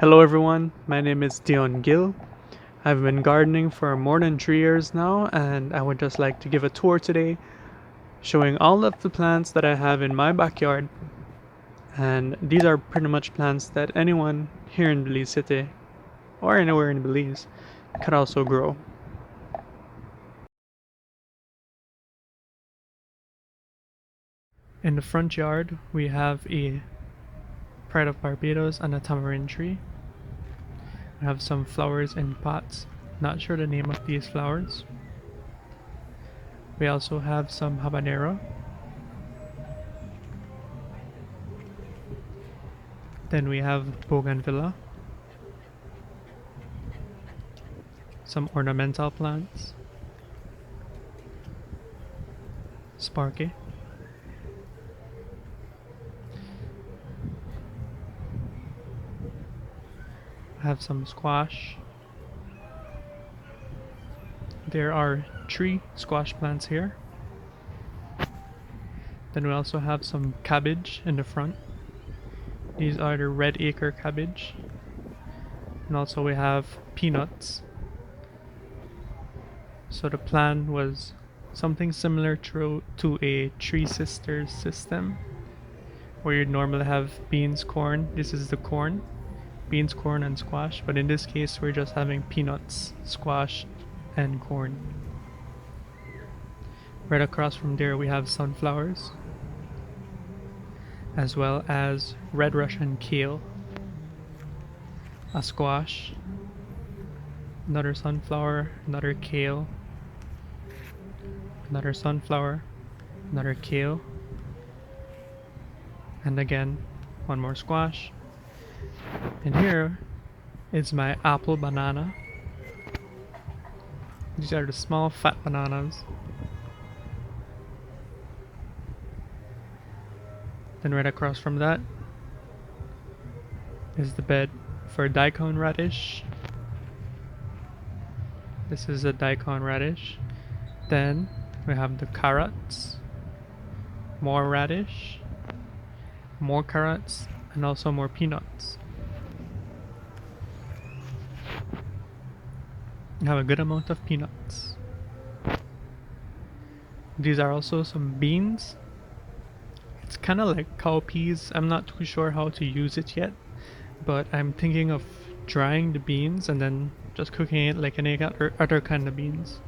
Hello everyone, my name is Dion Gill. I've been gardening for more than 3 years now, and I would just like to give a tour today showing all of the plants that I have in my backyard. And these are pretty much plants that anyone here in Belize City or anywhere in Belize could also grow. In the front yard, we have a Pride of Barbados and a tamarind tree. We have some flowers in pots. Not sure the name of these flowers. We also have some habanero. Then we have bougainvillea, some ornamental plants, sparky, I have some squash. There are 3 squash plants here. Then we also have some cabbage in the front. These are the red acre cabbage. And also we have peanuts. So the plan was something similar to a Three Sisters system, where you'd normally have beans, corn. This is the corn. Beans, corn, and squash. But in this case, we're just having peanuts, squash, and corn. Right across from there we have sunflowers, as well as red Russian kale, a squash, another sunflower, another kale, another sunflower, another kale, and again one more squash. And here is my apple banana. These are the small fat bananas. Then right across from that is the bed for daikon radish. This is a daikon radish. Then we have the carrots, more radish, more carrots, and also more peanuts. We have a good amount of peanuts. These are also some beans. It's kind of like cowpeas. I'm not too sure how to use it yet, but I'm thinking of drying the beans and then just cooking it like any other kind of beans.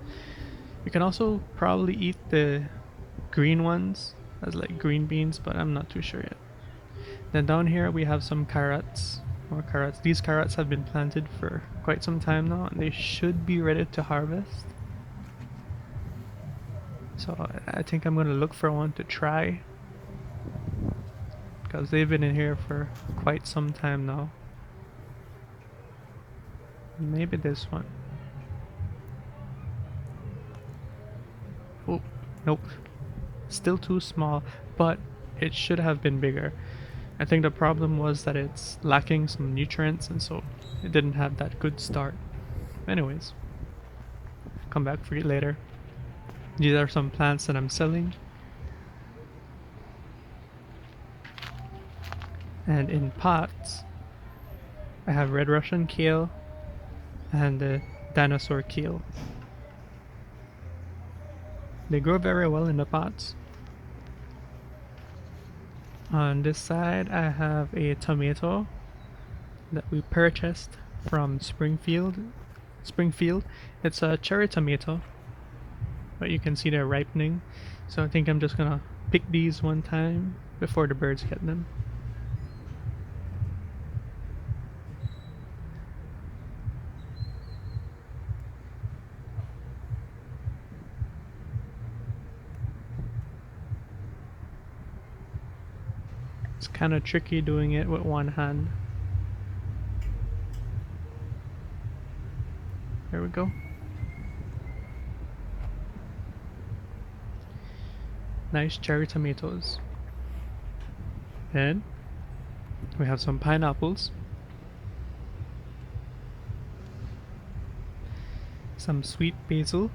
You can also probably eat the green ones as like green beans, but I'm not too sure yet. Then down here we have some carrots, more carrots. These carrots have been planted for quite some time now, and they should be ready to harvest. So I think I'm gonna look for one to try, because they've been in here for quite some time now. Maybe this one. Oh, nope. Still too small, but it should have been bigger. I think the problem was that it's lacking some nutrients, and so it didn't have that good start. Anyways, come back for it later. These are some plants that I'm selling. And in pots, I have red Russian kale and the dinosaur kale. They grow very well in the pots. On this side I have a tomato that we purchased from Springfield. It's a cherry tomato, but you can see they're ripening. So I think I'm just gonna pick these one time before the birds get them. It's kind of tricky doing it with one hand. There we go. Nice cherry tomatoes. And we have some pineapples, some sweet basil,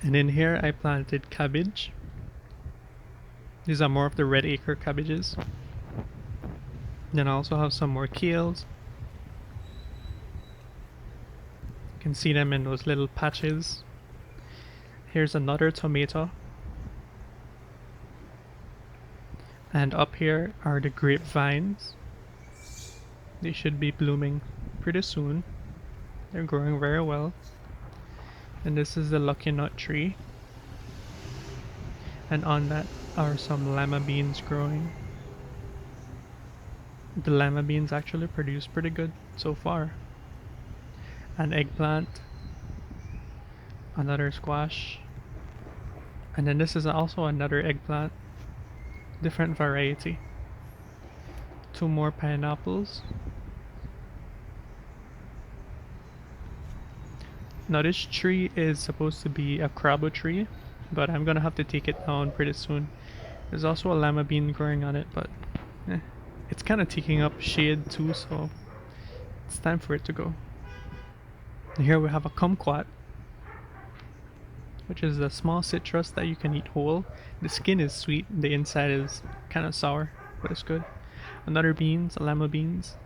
and in here I planted cabbage. These are more of the red acre cabbages. Then I also have some more kales. You can see them in those little patches. Here's another tomato. And up here are the grapevines. They should be blooming pretty soon. They're growing very well. And this is the lucky nut tree. And on that are some lima beans growing. The lima beans actually produce pretty good so far. An eggplant, another squash, and then this is also another eggplant, different variety. 2 more pineapples. Now this tree is supposed to be a crabo tree, but I'm gonna have to take it down pretty soon. There's also a lima bean growing on it, but it's kind of taking up shade too, so it's time for it to go. And here we have a kumquat, which is a small citrus that you can eat whole. The skin is sweet, the inside is kind of sour, but it's good. Another beans, lima beans.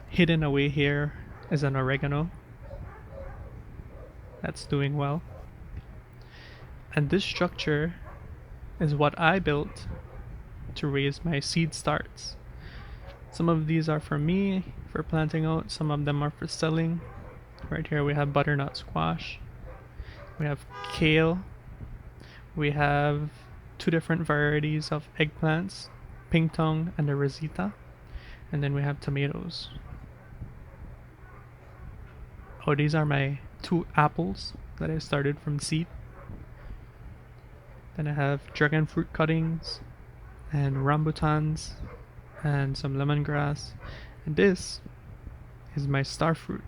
Hidden away here is an oregano. That's doing well. And this structure is what I built to raise my seed starts. Some of these are for me, for planting out, some of them are for selling. Right here we have butternut squash, we have kale, we have 2 different varieties of eggplants, pink tongue and the rosita, and then we have tomatoes. Oh, these are my 2 apples that I started from seed. Then I have dragon fruit cuttings and rambutans and some lemongrass, and this is my star fruit,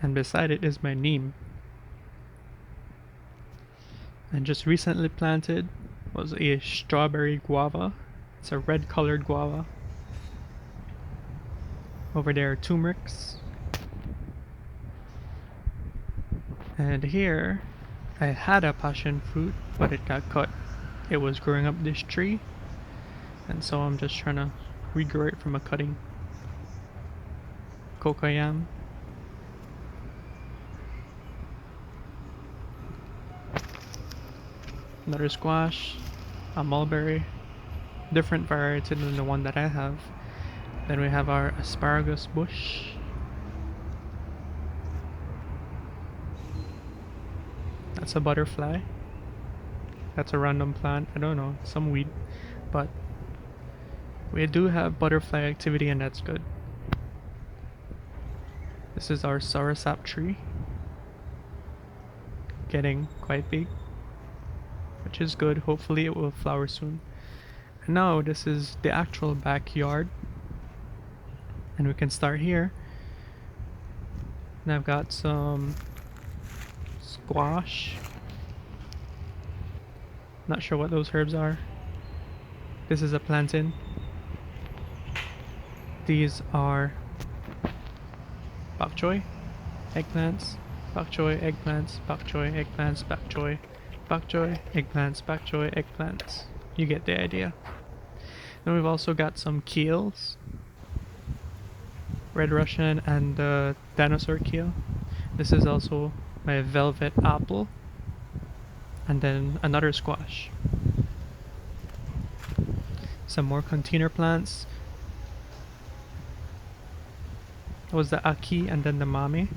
and beside it is my neem. And just recently planted was a strawberry guava. It's a red colored guava. Over there are turmerics, and here I had a passion fruit, but it got cut. It was growing up this tree, and so I'm just trying to regrow it from a cutting. Cocoyam. Another squash, a mulberry, different variety than the one that I have. Then we have our asparagus bush. That's a butterfly. That's a random plant. I don't know, some weed. But we do have butterfly activity, and that's good. This is our soursop tree. Getting quite big, which is good. Hopefully it will flower soon. And now this is the actual backyard. And we can start here. And I've got some squash. Not sure what those herbs are. This is a plantain. These are bok choy, eggplants, bok choy, eggplants, bok choy, eggplants, bok choy, bok choy, eggplants, bok choy, eggplants. You get the idea. Then we've also got some keels. Red Russian and the dinosaur kale. This is also my velvet apple. And then another squash. Some more container plants. That was the aki and then the mame.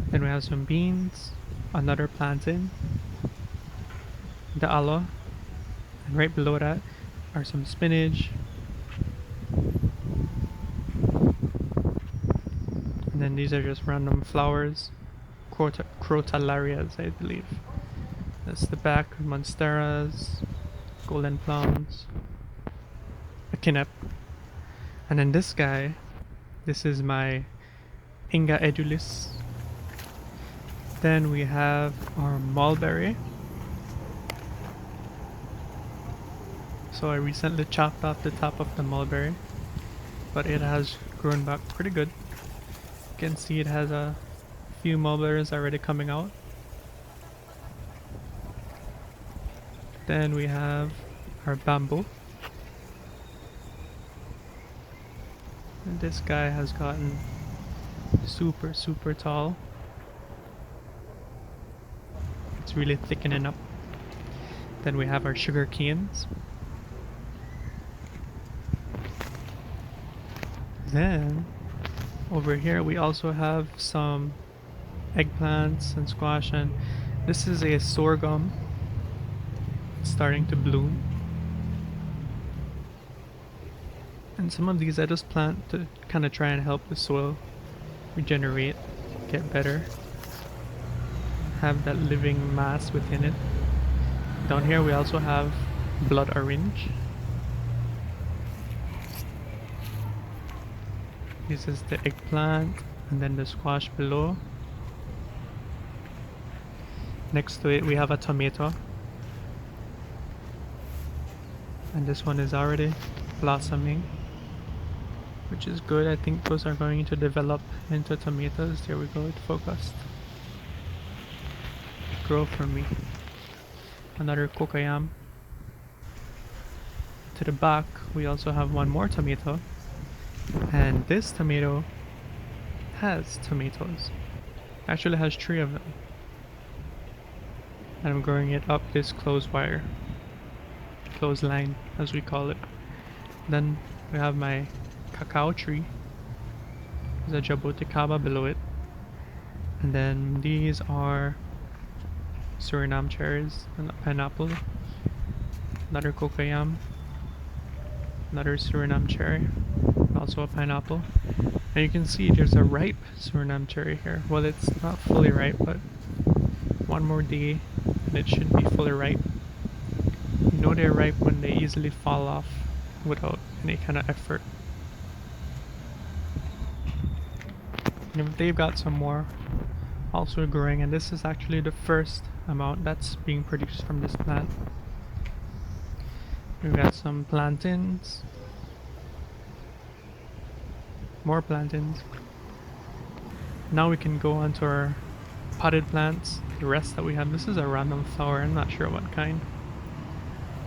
Then we have some beans, another plantain, the aloe, and right below that are some spinach. And then these are just random flowers, crotallarias, I believe. That's the back, monsteras, golden plums, a kinep. And then this guy, this is my Inga edulis. Then we have our mulberry. So I recently chopped off the top of the mulberry, but it has grown back pretty good. You can see it has a few mulberries already coming out. Then we have our bamboo. And this guy has gotten super tall. It's really thickening up. Then we have our sugar canes. Then over here we also have some eggplants and squash, and this is a sorghum. It's starting to bloom. And some of these I just plant to kind of try and help the soil regenerate, get better, have that living mass within it. Down here we also have blood orange. This is the eggplant, and then the squash below. Next to it we have a tomato, and this one is already blossoming, which is good. I think those are going to develop into tomatoes. There we go, it focused. Grow for me. Another cocoyam. To the back we also have one more tomato, and this tomato has tomatoes. Actually has 3 of them, and I'm growing it up this close wire, close line as we call it. Then we have my cacao tree. There's a jaboticaba below it, and then these are Surinam cherries and a pineapple. Another cocoyam, another Surinam cherry, also a pineapple. And you can see there's a ripe Surinam cherry here. Well, it's not fully ripe, but one more day and it should be fully ripe. You know they're ripe when they easily fall off without any kind of effort. And they've got some more also growing, and this is actually the first amount that's being produced from this plant. We've got some plantains, more plantains. Now we can go on to our potted plants. The rest that we have, this is a random flower, I'm not sure what kind.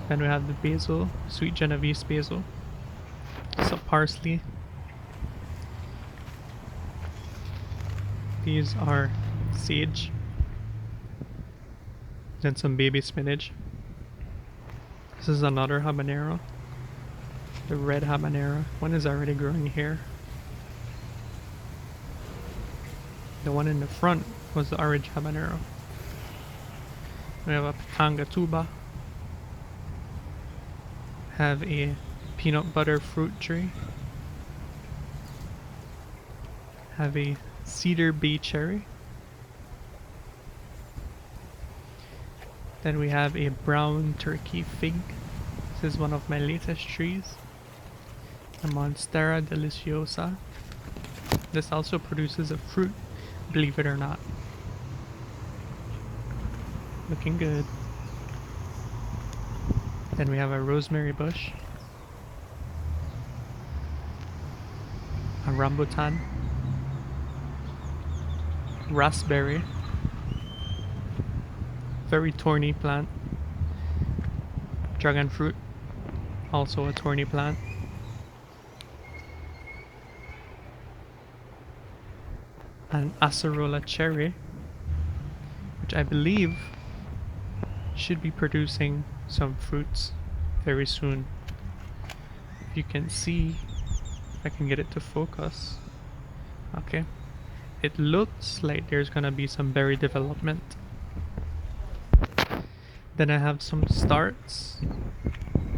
Then we have the basil, sweet Genovese basil, some parsley. These are sage. Then some baby spinach. This is another habanero, the red habanero. One is already growing here. The one in the front was the orange habanero. We have a pitanga tuba. Have a peanut butter fruit tree. Have a cedar bay cherry. Then we have a brown turkey fig. This is one of my latest trees. A Monstera deliciosa. This also produces a fruit, believe it or not. Looking good. Then we have a rosemary bush. A rambutan. Raspberry. Very thorny plant. Dragon fruit, also a thorny plant. An acerola cherry, which I believe should be producing some fruits very soon. If you can see, if I can get it to focus. Okay, it looks like there's gonna be some berry development. Then I have some starts.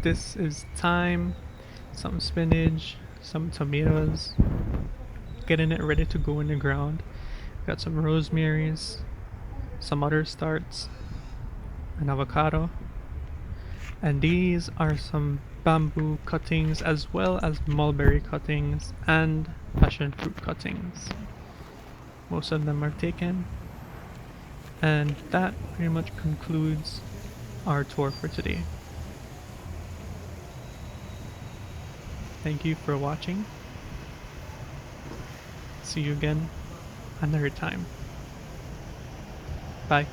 This is thyme, some spinach, some tomatoes. Getting it ready to go in the ground. Got some rosemaries, some other starts, an avocado. And these are some bamboo cuttings as well as mulberry cuttings and passion fruit cuttings. Most of them are taken. And that pretty much concludes our tour for today. Thank you for watching. See you again another time. Bye.